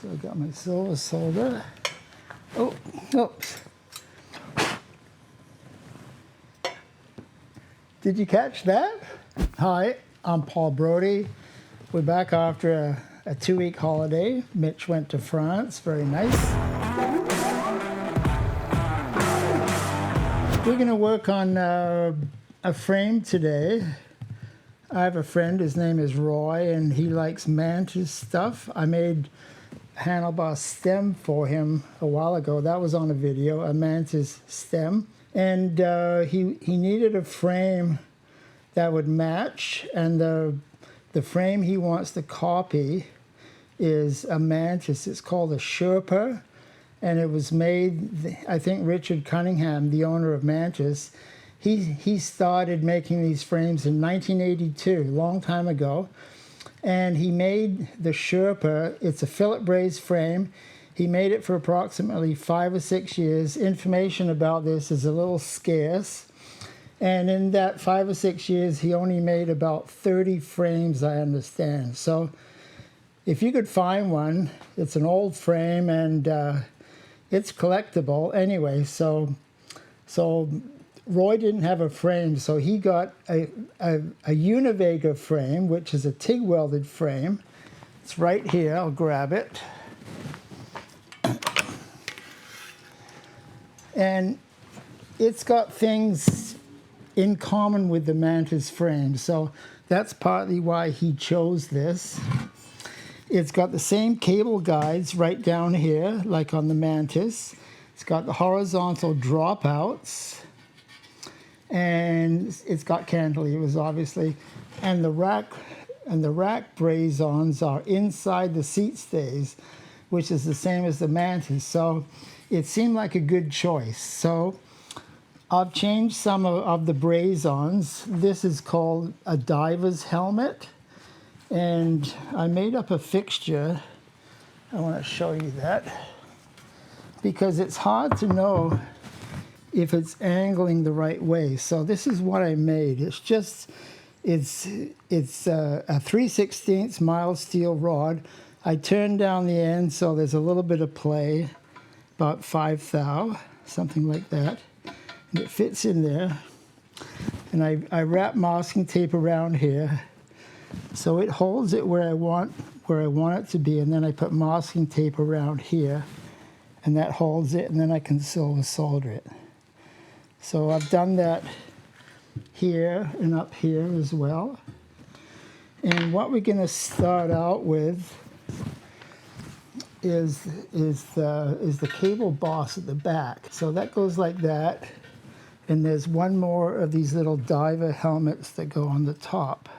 So I got my silver solder. Oh, oops. Did you catch that? Hi, I'm Paul Brodie. We're back after a 2-week holiday. Mitch went to France, very nice. We're gonna work on a frame today. I have a friend, his name is Roy, and he likes Mantis stuff. I made a handlebar stem for him a while ago. That was on a video, a Mantis stem. And he needed a frame that would match, and the frame he wants to copy is a Mantis. It's called a Sherpa, and it was made, I think Richard Cunningham, the owner of Mantis, he started making these frames in 1982, a long time ago, and he made the Sherpa. It's a fillet braze frame. He made it for approximately 5 or 6 years. Information about this is a little scarce, and in that 5 or 6 years, he only made about 30 frames, I understand. So if you could find one, it's an old frame, and it's collectible anyway. So Roy didn't have a frame, so he got a Univega frame, which is a TIG welded frame. It's right here. I'll grab it. And it's got things in common with the Mantis frame, so that's partly why he chose this. It's got the same cable guides right down here, like on the Mantis. It's got the horizontal dropouts, and it's got cantilevers, obviously. And the rack braze-ons are inside the seat stays, which is the same as the Mantis. So it seemed like a good choice. So I've changed some of the braze-ons. This is called a diver's helmet. And I made up a fixture. I want to show you that, because it's hard to know if it's angling the right way. So this is what I made. It's a 3/16 mild steel rod. I turned down the end so there's a little bit of play, about 5 thou, something like that. And it fits in there. And I wrap masking tape around here, so it holds it where I want it to be, and then I put masking tape around here, and that holds it, and then I can silver solder it. So I've done that here and up here as well. And what we're going to start out with is the cable boss at the back. So that goes like that, and there's one more of these little diver helmets that go on the top,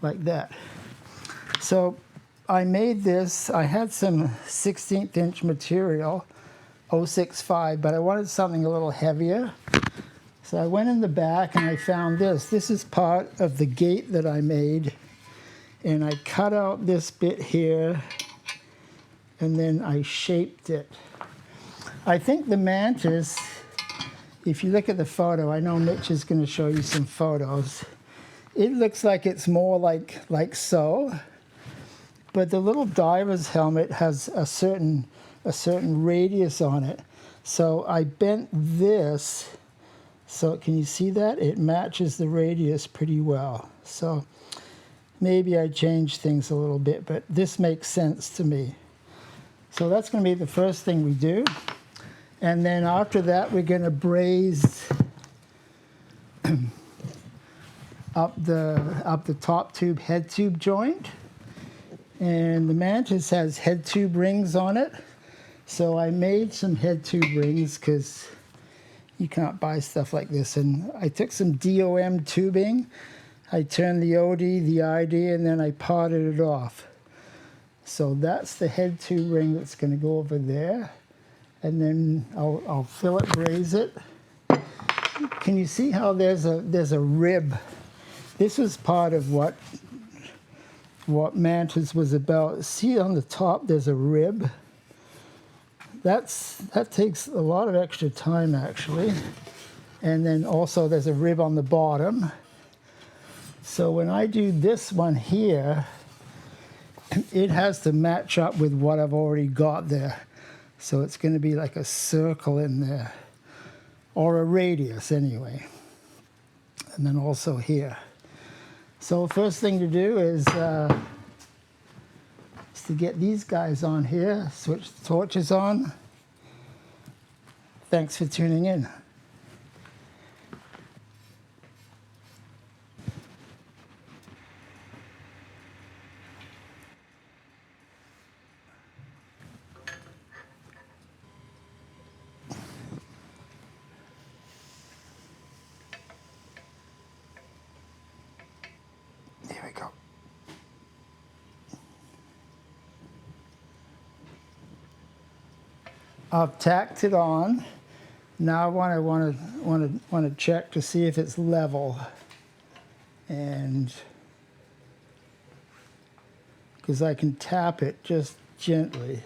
like that. So I made this. I had some 16th inch material, 065, but I wanted something a little heavier. So I went in the back and I found this. This is part of the gate that I made, and I cut out this bit here, and then I shaped it. I think the Mantis, if you look at the photo, I know Mitch is going to show you some photos. It looks like it's more like so, but the little diver's helmet has a certain radius on it. So I bent this, so can you see that? It matches the radius pretty well. So maybe I changed things a little bit, but this makes sense to me. So that's going to be the first thing we do. And then after that, we're going to braze up the top tube, head tube joint. And the Mantis has head tube rings on it. So I made some head tube rings because you can't buy stuff like this. And I took some DOM tubing. I turned the OD, the ID, and then I potted it off. So that's the head tube ring that's going to go over there. And then I'll fillet braze it. Can you see how there's a rib? This was part of what Mantis was about. See on the top there's a rib. That takes a lot of extra time, actually. And then also there's a rib on the bottom. So when I do this one here, it has to match up with what I've already got there. So it's going to be like a circle in there, or a radius anyway. And then also here. So first thing to do is to get these guys on here, switch the torches on. Thanks for tuning in. There we go. I've tacked it on. Now I want to check to see if it's level, and because I can tap it just gently,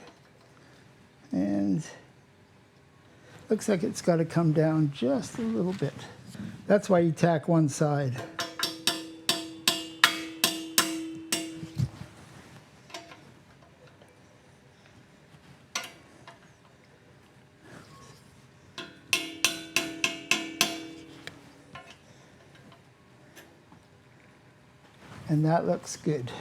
and looks like it's got to come down just a little bit. That's why you tack one side. And that looks good.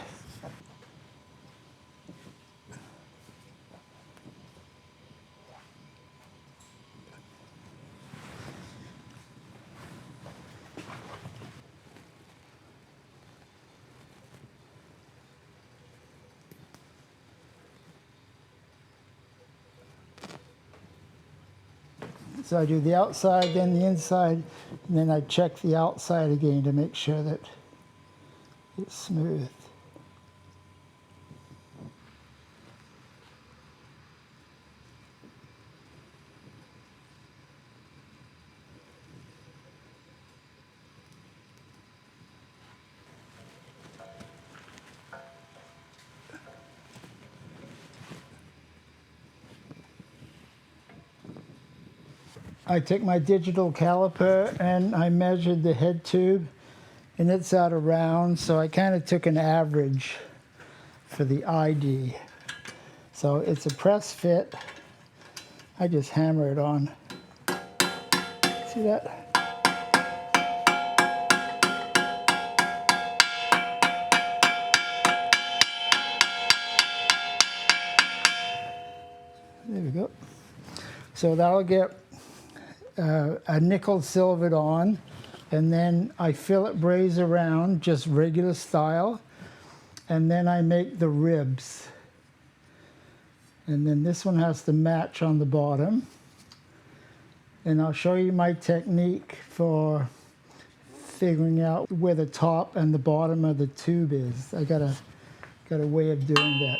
So I do the outside, then the inside, and then I check the outside again to make sure that it's smooth. I took my digital caliper and I measured the head tube, and it's out of round, so I kind of took an average for the ID. So it's a press fit. I just hammer it on. See that? There we go. So that'll get a nickel silvered on, and then I fillet braze around, just regular style, and then I make the ribs. And then this one has to match on the bottom. And I'll show you my technique for figuring out where the top and the bottom of the tube is. I got a way of doing that.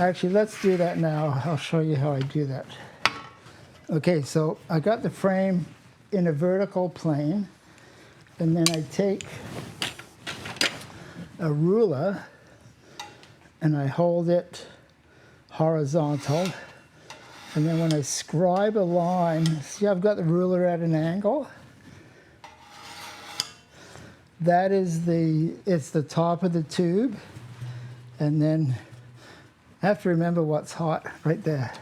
Actually, let's do that now. I'll show you how I do that. Okay, so I got the frame in a vertical plane, and then I take a ruler and I hold it horizontal, and then when I scribe a line, see I've got the ruler at an angle? That is it's the top of the tube, and then I have to remember what's hot right there.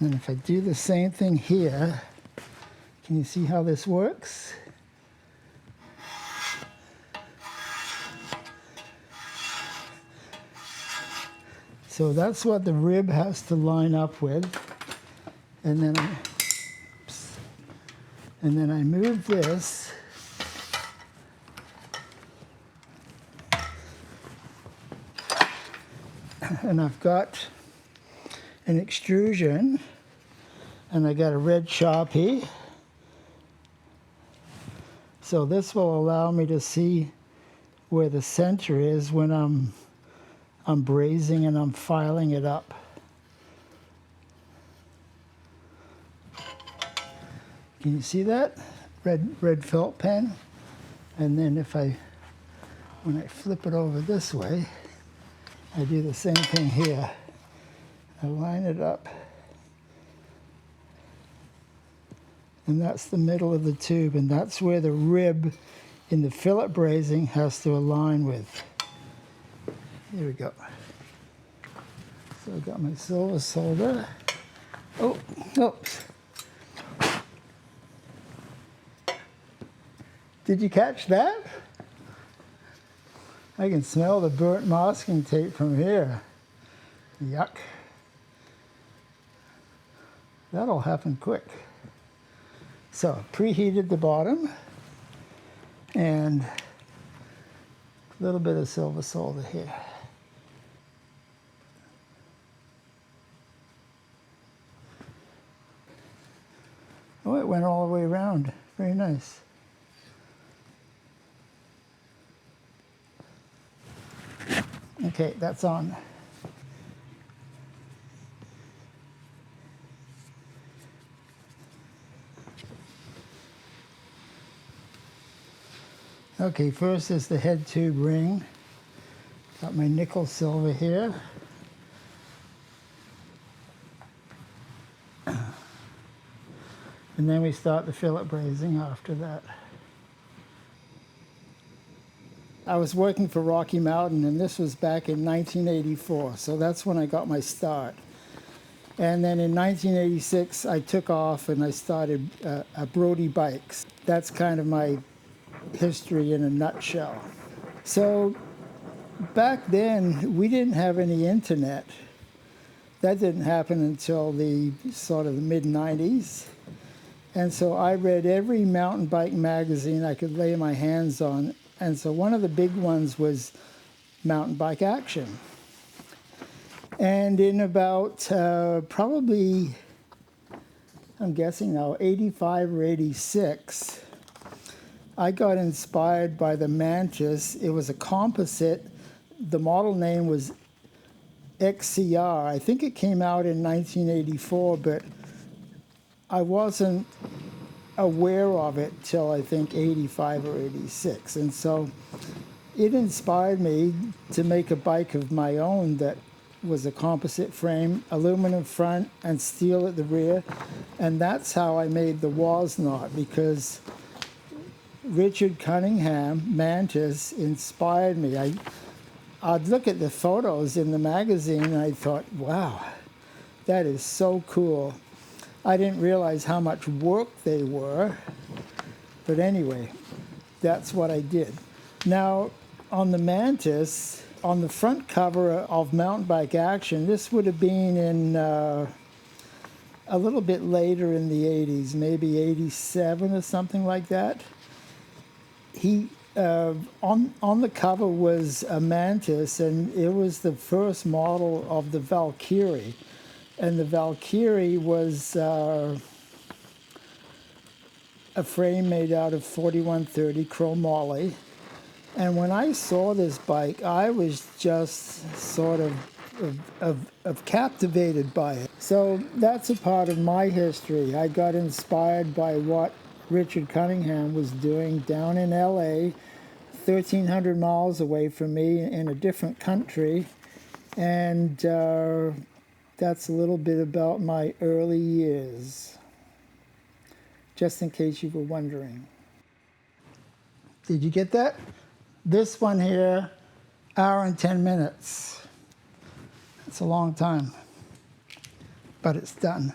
And if I do the same thing here, can you see how this works? So that's what the rib has to line up with. And then I move this. And I've got an extrusion, and I got a red Sharpie. So this will allow me to see where the center is when I'm brazing and I'm filing it up. Can you see that? Red felt pen. And then when I flip it over this way, I do the same thing here. I line it up, and that's the middle of the tube, and that's where the rib in the fillet brazing has to align with. Here we go. So I got my silver solder. Oh, oops. Did you catch that? I can smell the burnt masking tape from here. Yuck. That'll happen quick. So, preheated the bottom and a little bit of silver solder here. Oh, it went all the way around. Very nice. Okay, that's on. Okay, first is the head tube ring. Got my nickel silver here. And then we start the fillet brazing after that. I was working for Rocky Mountain, and this was back in 1984, so that's when I got my start. And then in 1986, I took off and I started Brodie bikes. That's kind of my history in a nutshell. So back then, we didn't have any internet. That didn't happen until the sort of the mid-90s. And so I read every mountain bike magazine I could lay my hands on. And so one of the big ones was Mountain Bike Action. And in about probably, I'm guessing now, 85 or 86, I got inspired by the Mantis. It was a composite. The model name was XCR. I think it came out in 1984, but I wasn't aware of it till I think 85 or 86. And so it inspired me to make a bike of my own that was a composite frame, aluminum front, and steel at the rear. And that's how I made the Wasn't, because Richard Cunningham, Mantis, inspired me. I'd look at the photos in the magazine and I thought, wow, that is so cool. I didn't realize how much work they were, but anyway, that's what I did. Now, on the Mantis, on the front cover of Mountain Bike Action, this would have been in a little bit later in the 80s, maybe 87 or something like that. On the cover was a Mantis, and it was the first model of the Valkyrie. And the Valkyrie was a frame made out of 4130 chromoly. And when I saw this bike, I was just sort of captivated by it. So that's a part of my history. I got inspired by what Richard Cunningham was doing down in LA, 1,300 miles away from me in a different country. And that's a little bit about my early years, just in case you were wondering. Did you get that? This one here, hour and 10 minutes. It's a long time, but it's done.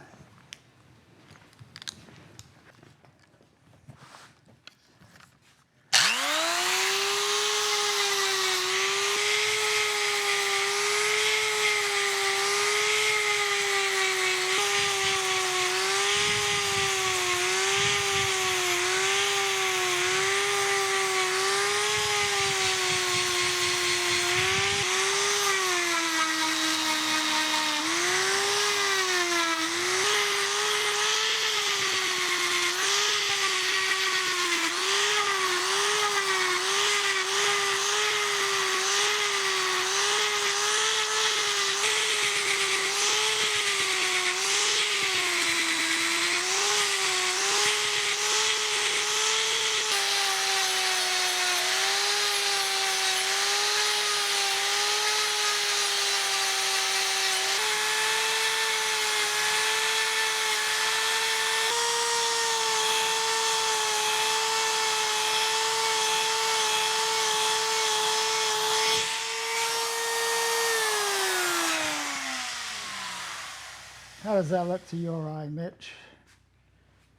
How does that look to your eye, Mitch?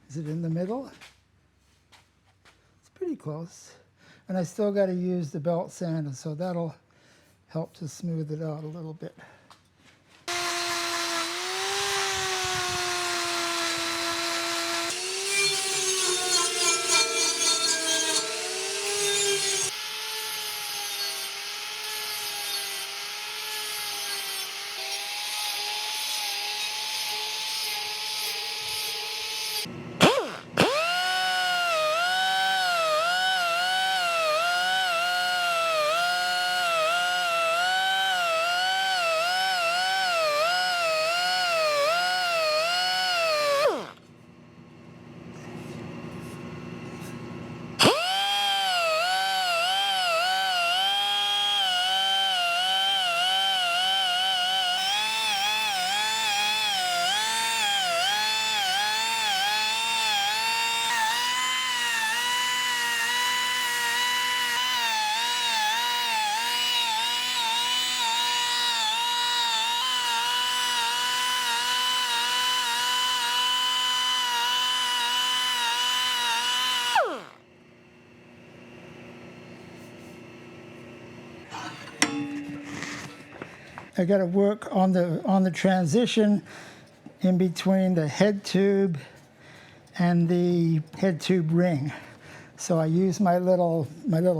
Is it in the middle? It's pretty close. And I still got to use the belt sander, so that'll help to smooth it out a little bit. I got to work on the transition in between the head tube and the head tube ring. So I use my little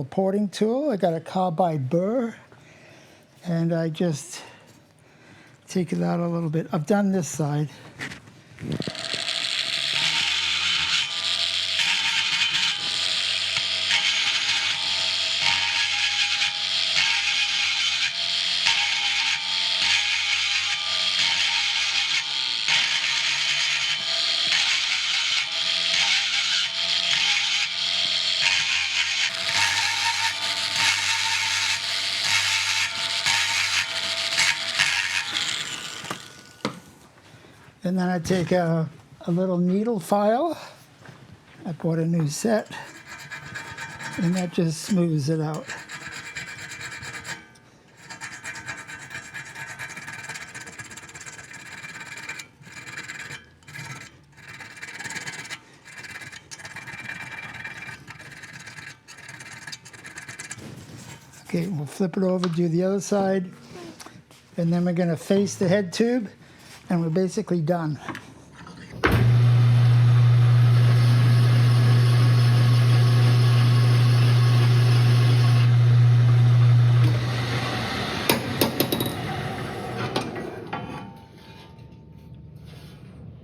porting tool. I got a carbide burr, and I just take it out a little bit. I've done this side. And then I take a little needle file. I bought a new set, and that just smooths it out. Okay, we'll flip it over, do the other side, and then we're going to face the head tube, and we're basically done.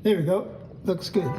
There we go. Looks good.